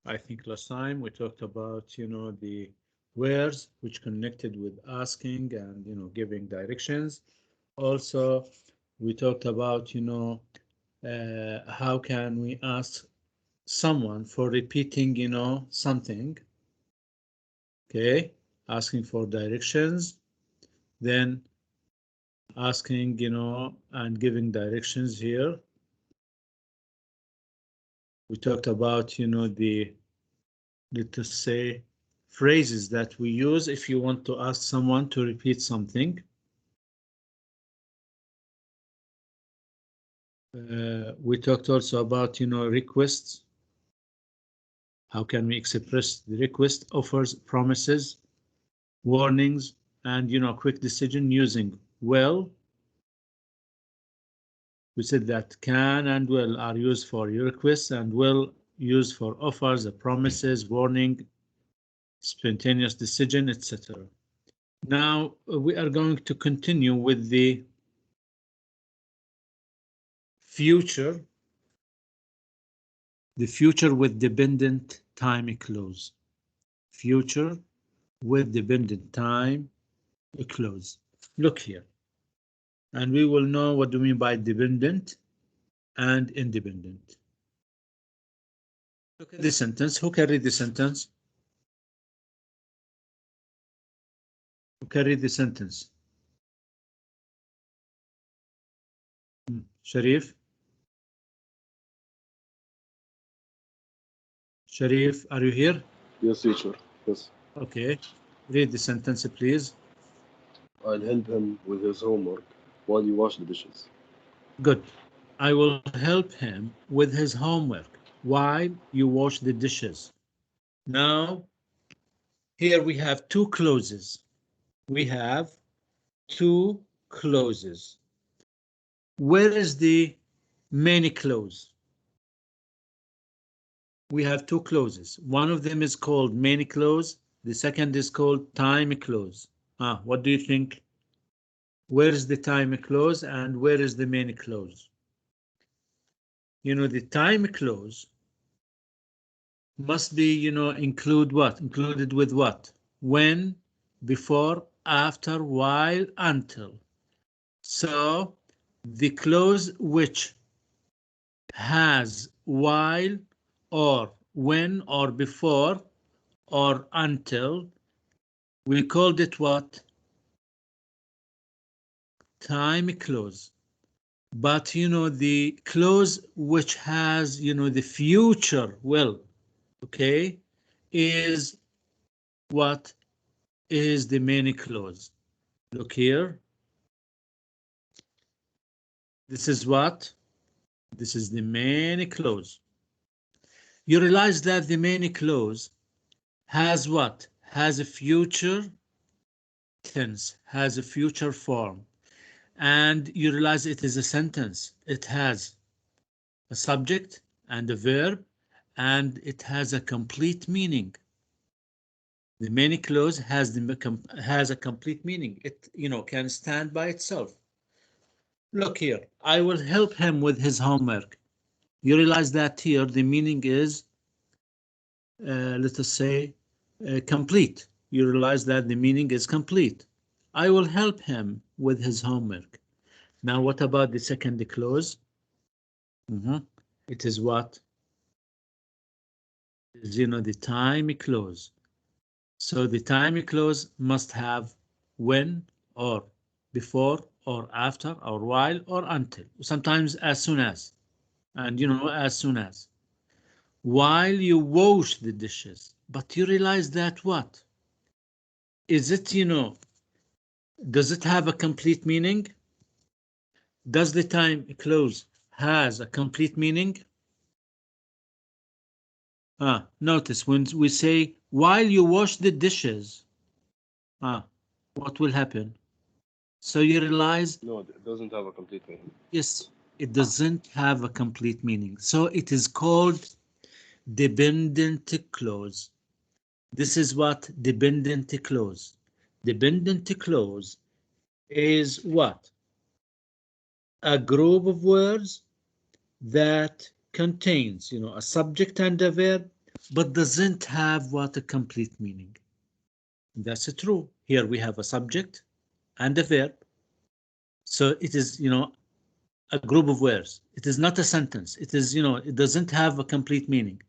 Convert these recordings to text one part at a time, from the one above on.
I think last time we talked about, the wheres which connected with asking and, giving directions. Also, we talked about, how can we ask someone for repeating, something, okay, asking for directions, then asking, and giving directions here. We talked about, let's say, phrases that we use if you want to ask someone to repeat something. We talked also about, requests. How can we express the request, offers, promises, warnings, and, quick decision using will. We said that can and will are used for requests and will used for offers, promises, warning, spontaneous decision, etc. Now we are going to continue with the future with dependent time clause. Future with dependent time clause. Look here. And we will know what do we mean by dependent and independent. Look at the sentence. Who can read the sentence? Who can read the sentence? Sharif? Sharif, are you here? Yes, teacher. Yes. Okay. Read the sentence, please. I'll help him with his homework while you wash the dishes. Good. I will help him with his homework while you wash the dishes. Now, here we have two clauses. We have two clauses. Where is the main clause? We have two clauses. One of them is called main clause. The second is called time clause. What do you think? Where is the time clause and where is the main clause? The time clause must be, include what? Included with what? When, before, after, while, until. So the clause which has while or when or before or until, we called it what? Time clause. But the clause which has the future will, okay, is what is the main clause. Look here. This is what? This is the main clause. You realize that the main clause has what? Has a future tense, has a future form. And you realize it is a sentence. It has a subject and a verb, and it has a complete meaning. The main clause has a complete meaning. It can stand by itself. Look here, I will help him with his homework. You realize that here the meaning is, let us say, complete. You realize that the meaning is complete. I will help him with his homework. Now, what about the second clause? It is what? Is, the time clause. So the time clause must have when or before or after or while or until. Sometimes as soon as. And as soon as. While you wash the dishes. But you realize that what? Is it, does it have a complete meaning? Does the time clause has a complete meaning? Notice when we say while you wash the dishes, what will happen? So you realize, No, it doesn't have a complete meaning. yes, it doesn't have a complete meaning. So it is called dependent clause. This is what dependent clause. Dependent clause is what? A group of words that contains, a subject and a verb, but doesn't have what a complete meaning. That's true. Here we have a subject and a verb. So it is, a group of words. It is not a sentence. It is, it doesn't have a complete meaning.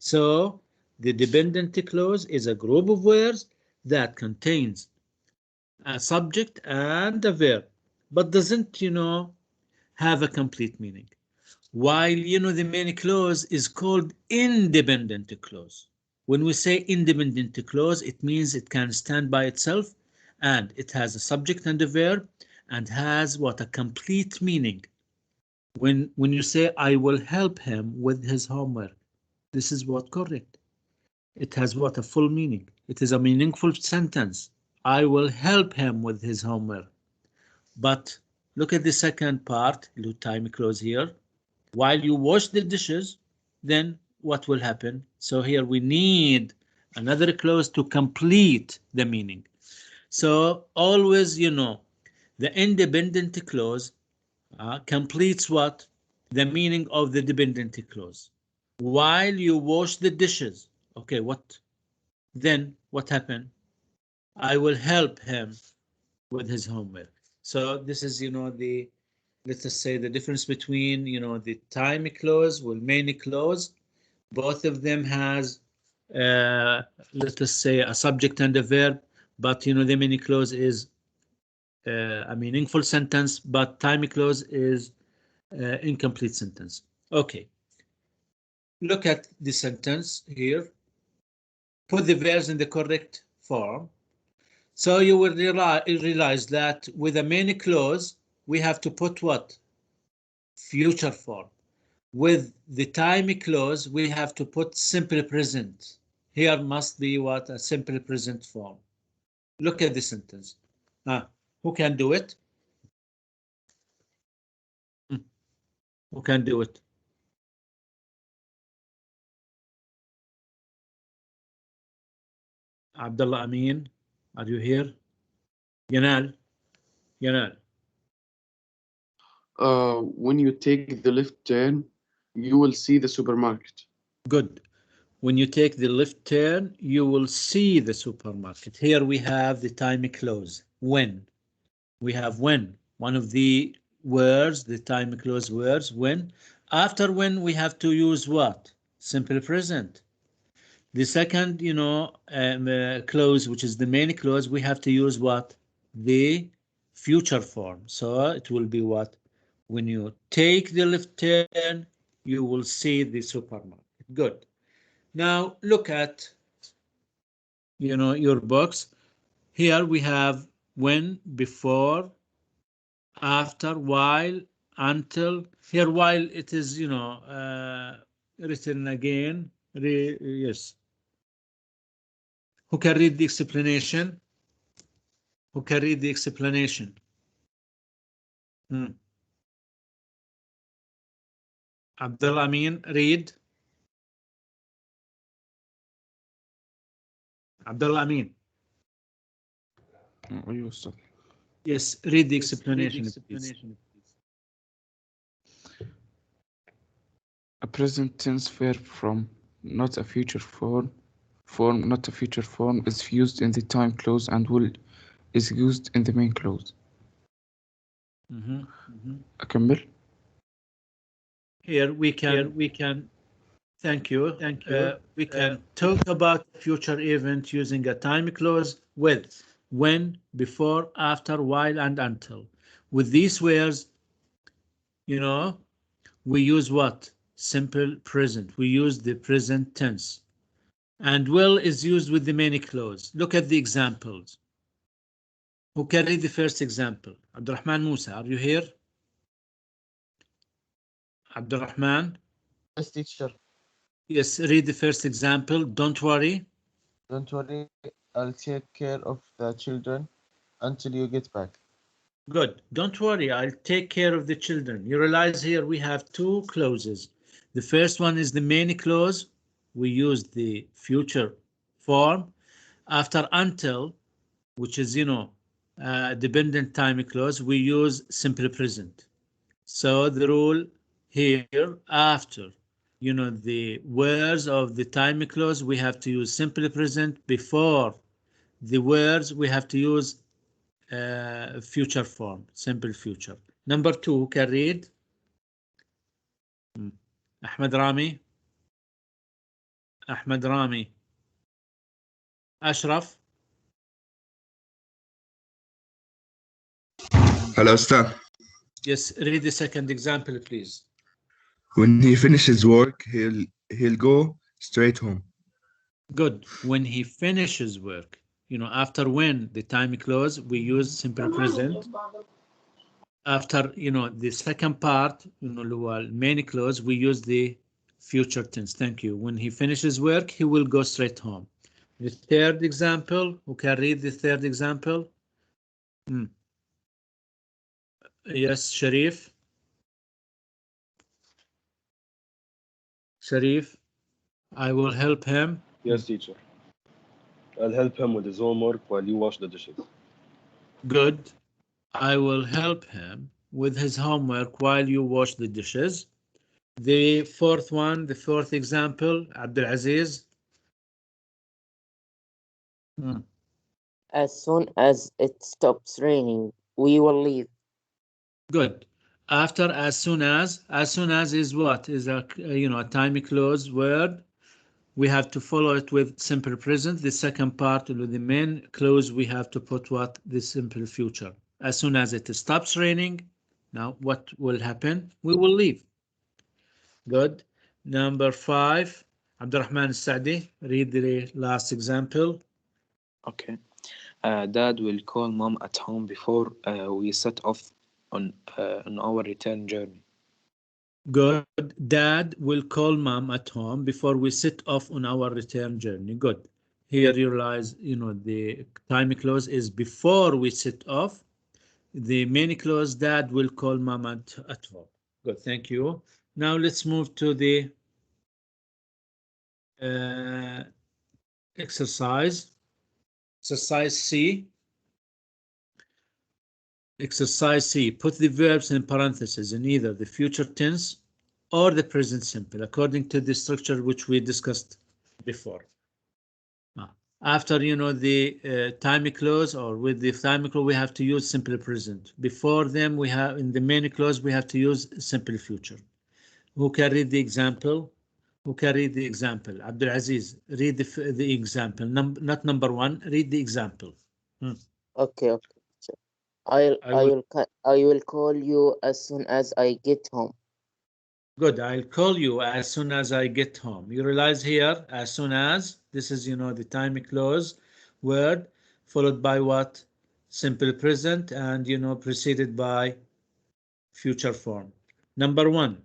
So the dependent clause is a group of words that contains a subject and a verb, but doesn't, have a complete meaning. While, the main clause is called independent clause. When we say independent clause, it means it can stand by itself and it has a subject and a verb and has what a complete meaning. When you say, I will help him with his homework, this is what correct. It has what a full meaning. It is a meaningful sentence. I will help him with his homework. But look at the second part, time clause here. While you wash the dishes, then what will happen? So here we need another clause to complete the meaning. So always, the independent clause completes what? The meaning of the dependent clause. While you wash the dishes, okay, what? Then what happened? I will help him with his homework. So this is, let's just say the difference between, the time clause with main clause. Both of them has, let us say, a subject and a verb, but, the main clause is a meaningful sentence, but time clause is incomplete sentence. Okay. Look at the sentence here. Put the verbs in the correct form. So you will realize that with a main clause, we have to put what? Future form. With the time clause, we have to put simple present. Here must be what? A simple present form. Look at the sentence. Who can do it? Who can do it? Abdullah Amin, are you here? Yanal. When you take the left turn, you will see the supermarket. Good. When you take the left turn, you will see the supermarket. Here we have the time clause. When. We have when. One of the words, the time clause words, when. After when, we have to use what? Simple present. The second, clause, which is the main clause, we have to use what? The future form. So it will be what? When you take the left turn, you will see the supermarket. Good. Now look at, your box. Here we have when, before, after, while, until. Here while it is, written again. Yes. Who can read the explanation? Who can read the explanation? Abdullah Amin, read. Abdullah Amin. Yes, read the explanation. A present tense verb from not a future form not a future form is used in the time clause and will is used in the main clause. أكمل. Here we can thank you. We can talk about future event using a time clause with when, before, after, while, and until. With these words, we use what? Simple present. We use the present tense. And will is used with the main clause. Look at the examples. Who can read the first example? Abdurrahman Musa, are you here? Abdurrahman? Yes, teacher. Yes, read the first example. Don't worry. Don't worry, I'll take care of the children until you get back. Good. Don't worry, I'll take care of the children. You realize here we have two clauses. The first one is the main clause. We use the future form. After until, which is, dependent time clause, we use simple present. So the rule here, after you know, the words of the time clause, we have to use simple present. Before the words, we have to use future form, simple future. Number 2, who can read? Ahmed Rami. Ahmed Rami. Ashraf. Hello, Stan. Yes, read the second example, please. When he finishes work, he'll go straight home. Good. When he finishes work, you know, after when the time clause, we use simple present. After, you know, the second part, you know, main clause, we use the future tense. Thank you. When he finishes work, he will go straight home. The third example, who can read the third example? Yes, Sharif. Sharif, I will help him. Yes, teacher. I'll help him with his homework while you wash the dishes. Good. I will help him with his homework while you wash the dishes. The fourth one, the fourth example, Abdulaziz. As soon as it stops raining, we will leave. Good. After as soon as is what? Is a, you know, a time clause word. We have to follow it with simple present. The second part with the main clause, we have to put what? The simple future. As soon as it stops raining, now what will happen? We will leave. Good. Number 5, Abdurrahman Sadi, read the last example. Okay. Dad will call mom at home before we set off on our return journey. Good. Dad will call mom at home before we set off on our return journey. Good. Here you realize, you know, the time clause is before we set off. The main clause, Dad will call mom at home. Good. Thank you. Now let's move to the exercise. Exercise C. Exercise C. Put the verbs in parentheses in either the future tense or the present simple, according to the structure which we discussed before. After, you know, the time clause or with the time clause, we have to use simple present. Before them, we have in the main clause, we have to use simple future. Who can read the example? Who can read the example? Abdulaziz, read the example. Not number 1. Read the example. Okay. I will call you as soon as I get home. Good. I'll call you as soon as I get home. You realize here, as soon as, this is, you know, the time clause word followed by what? Simple present and, you know, preceded by future form. Number 1,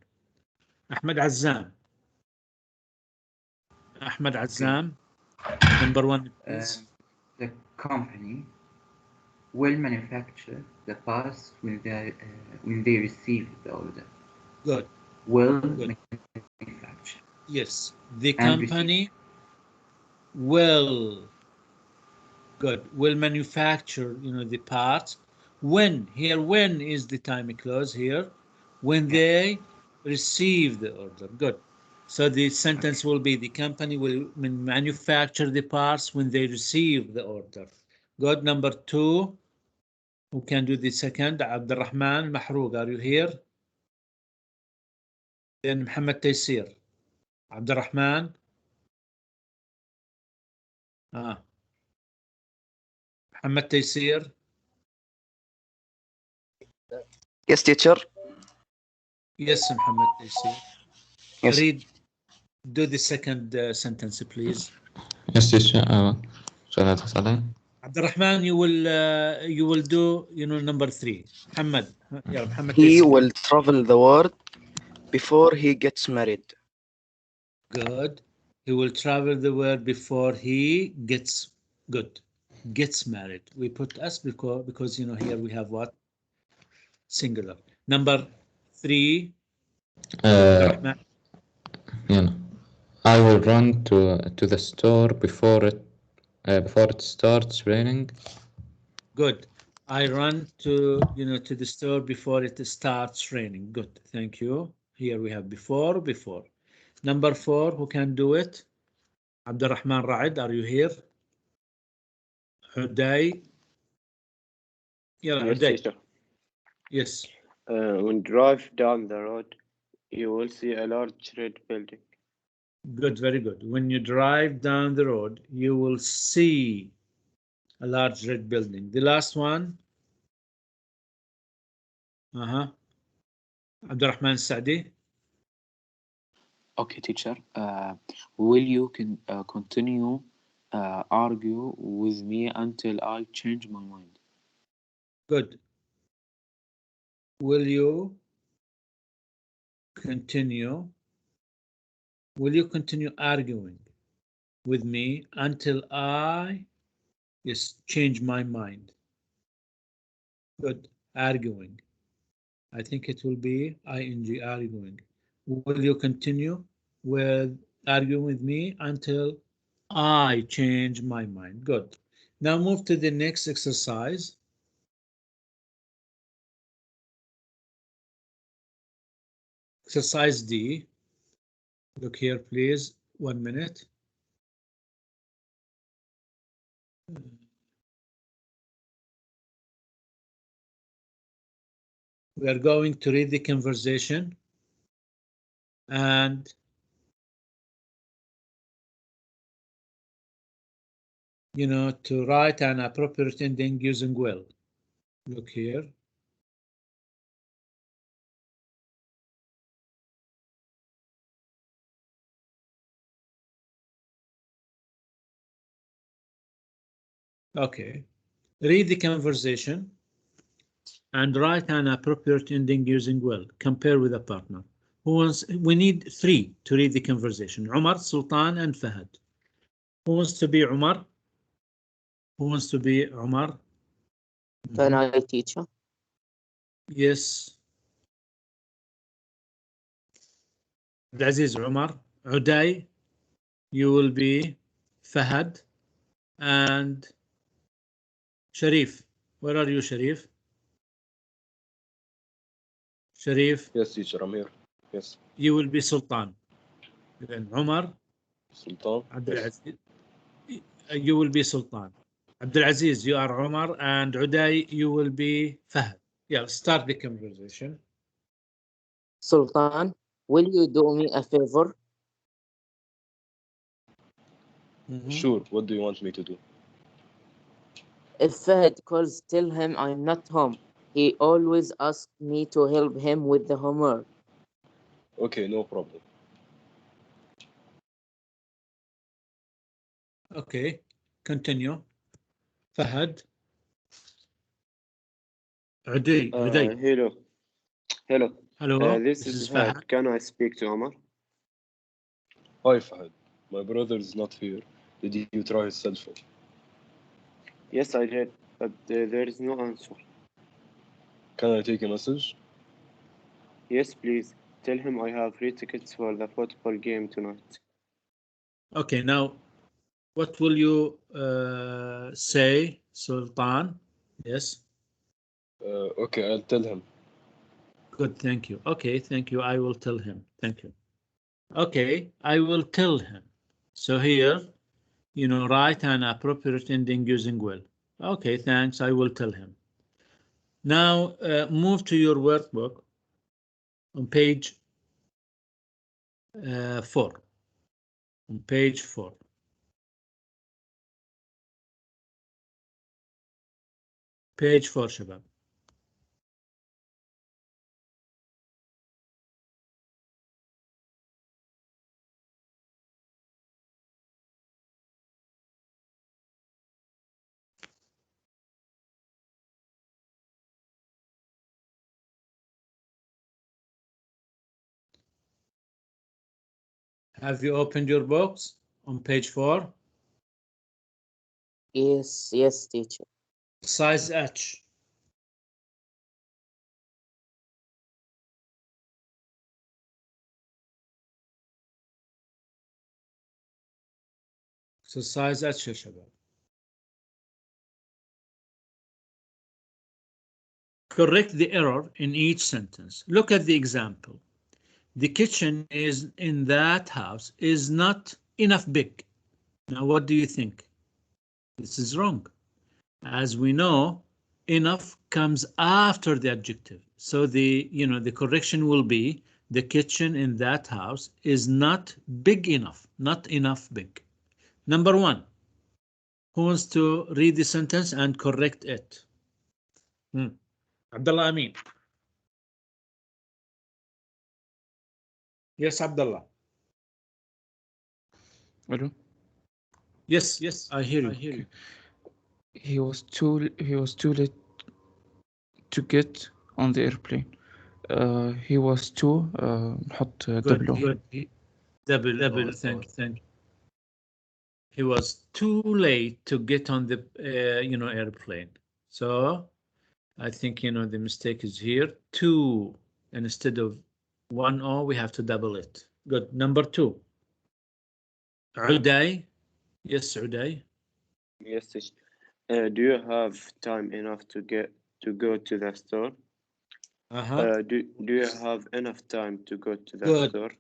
Ahmed Azzam. Ahmed Azzam. Number 1, please. The company will manufacture the parts when they receive the order. Good. Will Good. manufacture. Yes, the company will. Good. Will manufacture, you know, the parts. When? Here, when is the time clause here? When they receive the order. Good. So the sentence will be the company will manufacture the parts when they receive the order. Good. Number 2. Who can do the second? Abdurrahman Mahroug, are you here? Then Muhammad Taysir. Abdurrahman. Muhammad Taysir. Yes, teacher. Yes, Muhammad Taysir. Yes. Read. Do the second sentence, please. Yes, teacher. Abdurrahman, you will do, you know, number 3. Muhammad. Yeah, Muhammad He Taysir. will travel the world before he gets married. Good. He will travel the world before he gets married. We put us because you know here we have what? Singular. Number 3. Yeah. I will run to the store before it starts raining. Good. I run to, you know, to the store before it starts raining. Good. Thank you. Here we have before. Number 4, who can do it? Abdurrahman Ra'id, are you here? Huday. Yeah, Yes, Huday. teacher. Yes. When drive down the road, you will see a large red building. Good, very good. When you drive down the road, you will see a large red building. The last one. Abdurrahman Saadi. Okay, teacher. Will you continue argue with me until I change my mind? Good. Will you continue arguing with me until I change my mind? Good. Arguing. I think it will be ing, arguing. Will you continue with arguing with me until I change my mind? Good. Now move to the next exercise. Exercise D. Look here, please. 1 minute. We are going to read the conversation and to write an appropriate ending using will. Look here. Okay. Read the conversation and write an appropriate ending using will. Compare with a partner. We need 3 to read the conversation. Umar, Sultan, and Fahad. Who wants to be Umar? Who wants to be Umar? Can I, teacher? Yes. Aziz Umar. Uday, you will be Fahad. And Sharif. Where are you, Sharif? Sharif. Yes, teacher, I'm here. Yes. You will be Sultan. Then Umar. Sultan. Yes. You will be Sultan. Abdulaziz, you are Umar, and Uday, you will be Fahad. Yeah, start the conversation. Sultan, will you do me a favor? Sure, what do you want me to do? If Fahad calls, tell him I'm not home. He always asks me to help him with the homework. Okay, no problem. Okay, continue. Fahad. Uday. Hello. This is Fahad. Can I speak to Omar? Hi, Fahad. My brother is not here. Did you try his cell phone? Yes, I did, but there is no answer. Can I take a message? Yes, please. Tell him I have free tickets for the football game tonight. Okay, now, what will you say, Sultan? Yes. Okay, I'll tell him. Good, thank you. Okay, thank you. I will tell him. Thank you. Okay, I will tell him. So here, write an appropriate ending using will. Okay, thanks. I will tell him. Now, move to your workbook on page 4. On page 4. Page 4, Shabab. Have you opened your books on page 4? Yes, teacher. Size H. Exercise H, Shabab. Correct the error in each sentence. Look at the example. the kitchen is in that house is not enough big. Now, what do you think? This is wrong. As we know, enough comes after the adjective. So the correction will be the kitchen in that house is not big enough, not enough big. Number one, who wants to read the sentence and correct it? Abdullah Amin. Yes, Abdullah. Hello? Yes, I hear you. Okay. He was too late to get on the airplane. He was too نحط double O. Good. Double. Thank you. He was too late to get on the airplane. So I think the mistake is here. Two, and instead of 1 O, we have to double it. Good. Number 2. Uday. Yes, Uday. Yes, teacher. Do you have time enough to go to the store? Do you have enough time to go to the store?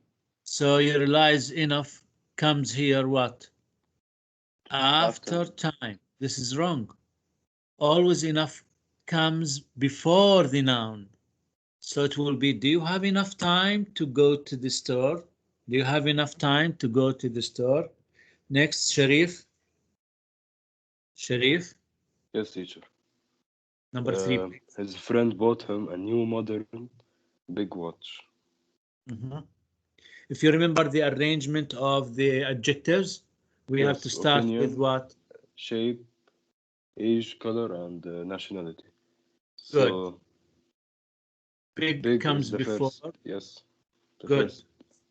So you realize enough comes here what? After time. This is wrong. Always enough comes before the noun. So it will be, do you have enough time to go to the store? Do you have enough time to go to the store? Next, Sharif. Yes, teacher. Number 3. His friend bought him a new modern big watch. If you remember the arrangement of the adjectives, we have to start opinion, with what? Shape, age, color, and nationality. Good. So big comes before. First. Yes. Good. First.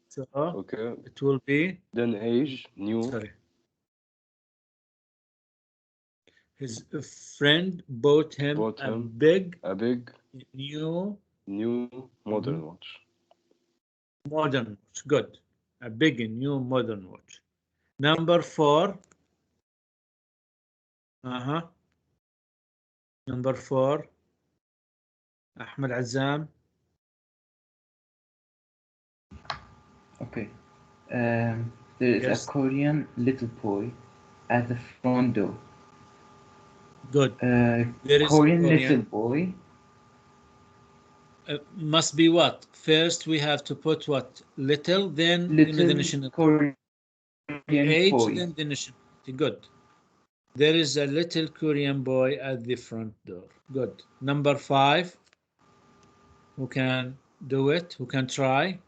So okay. It will be. Then age, new. Sorry. His friend bought him a big new modern watch. Modern watch. Good. A big new modern watch. Number 4. Number 4. Ahmed Azam. Okay. There is a Korean little boy at the front door. Good. There is Korean little boy. Must be what? First we have to put what? Little, then the nationality. Korean age, boy. then the nationality. Good. There is a little Korean boy at the front door. Good. Number 5. Who can do it? Who can try?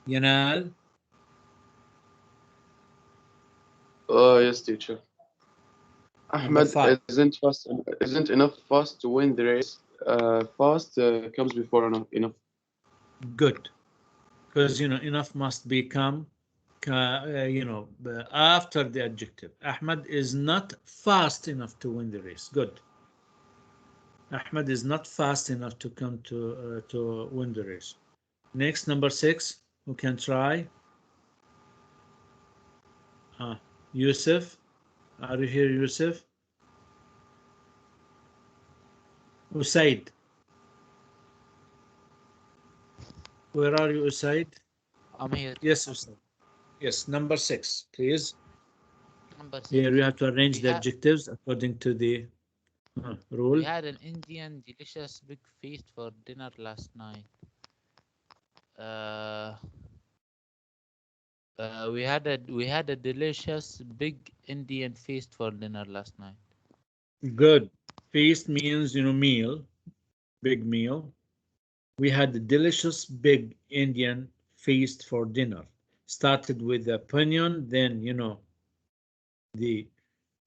Yanal. Yes, teacher. Ahmed isn't enough fast to win the race. Fast comes before enough. Good, because enough must become after the adjective. Ahmed is not fast enough to win the race. Good. Ahmed is not fast enough to come to win the race. Next, number 6. Who can try? Yusuf. Are you here, Yusuf? Usaid. Where are you, Usaid? I'm here. Yes, Usaid. Yes, number 6, please. Number 6. Here we have to arrange the adjectives according to the rule. We had an Indian delicious big feast for dinner last night. We had a delicious big Indian feast for dinner last night. Good. Feast means meal, big meal. We had a delicious big Indian feast for dinner. Started with the opinion, then the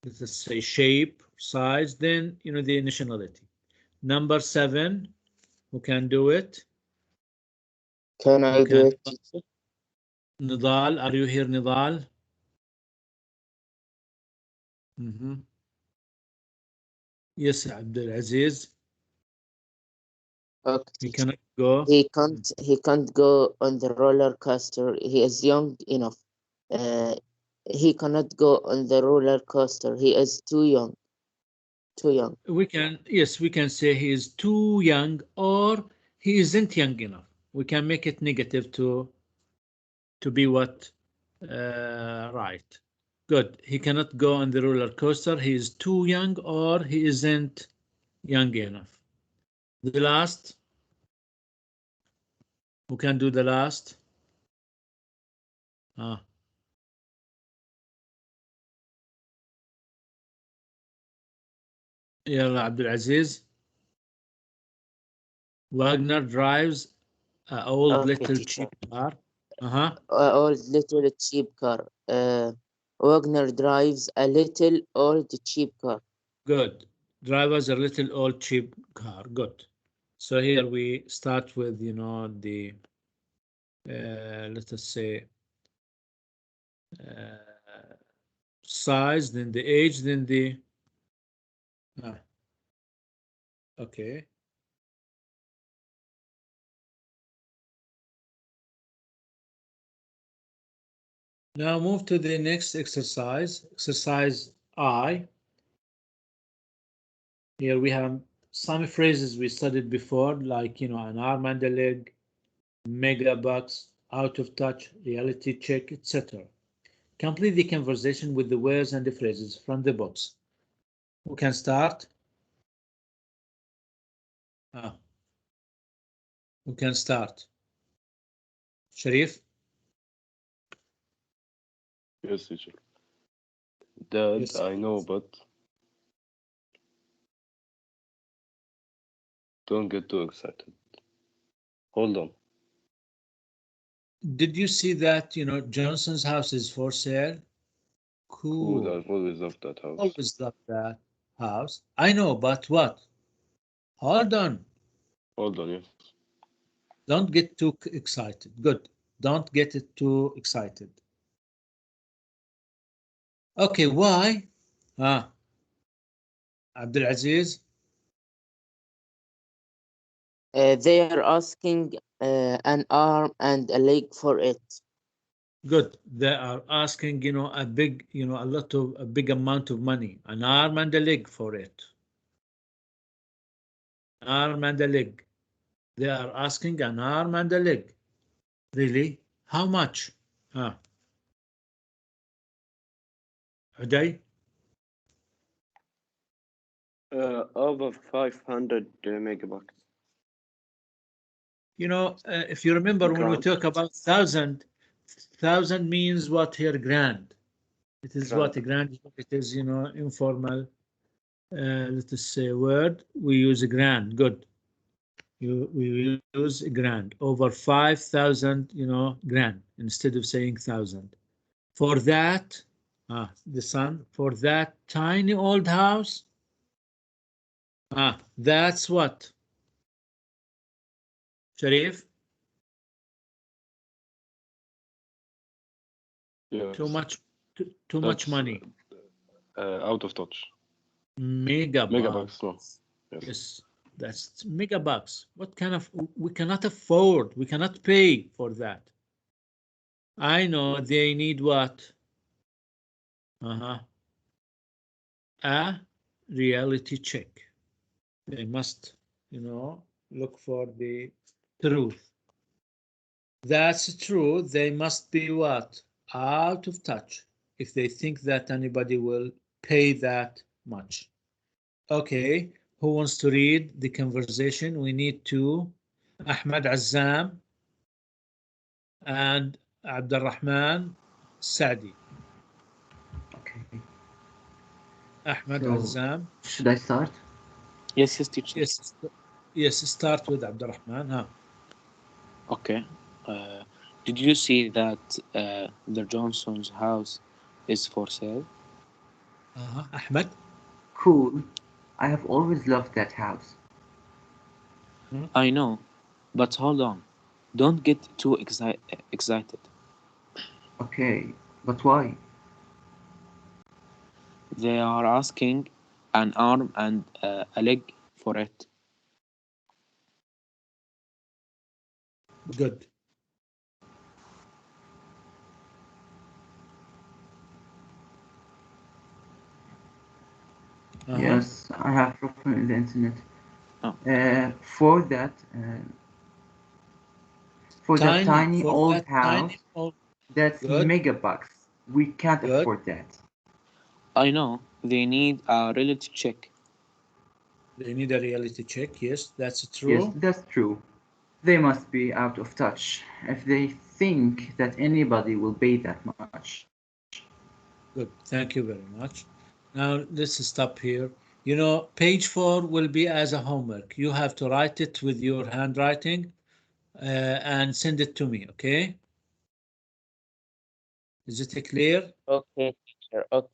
let's say shape, size, then the nationality. Number 7. Who can do it? Can I do it? Nidal, are you here, Nidal? Yes, Abdul Aziz. He cannot go. He can't go on the roller coaster. He is young enough. He cannot go on the roller coaster. He is too young. too young. We can, yes, we can say he is too young or he isn't young enough. We can make it negative to be what? Right. Good. He cannot go on the roller coaster. He is too young or he isn't young enough. The last. Who can do the last? Ah. يلا عبد العزيز. Wagner drives an old Okay, little teacher. cheap car. Uh-huh. Old little cheap car. Wagner drives a little old cheap car. Good. Drivers a little old cheap car. Good. So here we start with, you know, the let us say size, then the age, then the okay. Now move to the next exercise. Exercise I. Here we have some phrases we studied before, like, you know, an arm and a leg, megabucks, out of touch, reality check, etc. Complete the conversation with the words and the phrases from the box. Who can start? Who can start? Sharif? Yes, teacher. Dad, Yes. I know, but don't get too excited. Hold on. Did you see that, you know, Johnson's house is for sale? Cool. Cool. I've always loved that house. Always loved that house. I know, but what? Hold on. Hold on, yes. Don't get too excited. Good. Don't get it too excited. Okay, why? Abdulaziz? They are asking an arm and a leg for it. Good. They are asking, you know, a big, you know, a big amount of money, an arm and a leg for it. An arm and a leg. They are asking an arm and a leg. Really? How much? Uday? Over 500 megabucks. You know, if you remember when we Grand. talk about thousand means what here? Grand. It is Grand. what a grand. It is, you know, informal. Let us say word. We use a grand. Good. We use a grand. Over 5,000, you know, grand instead of saying thousand. For that, the son. For that tiny old house. That's what. Sharif? Yes. Too much money. Out of touch. Megabucks. Megabucks, no. Yes, that's megabucks. What kind of, we cannot afford, we cannot pay for that. I know they need what? A reality check. They must, you know, look for the truth. That's true. They must be what? Out of touch if they think that anybody will pay that much. Okay, who wants to read the conversation? We need to Ahmed Azzam and Abdurrahman Sadi. Okay. Ahmed So, Azzam. should I start? Yes, teacher. Yes, start with Abdurrahman. Okay. Did you see that the Johnson's house is for sale? Ahmed? Cool. I have always loved that house. I know, but hold on. Don't get too excited. Okay, but why? They are asking an arm and a leg for it. Good. Yes, I have broken the internet. Oh. For that tiny for old that house, tiny old- that's Good. megabucks. We can't Good. afford that. I know. They need a reality check. They need a reality check. Yes, that's true. Yes, that's true. They must be out of touch if they think that anybody will pay that much. Good. Thank you very much. Now let's stop here. You know, page 4 will be as a homework. You have to write it with your handwriting and send it to me, okay? Is it clear? Okay, teacher. Okay.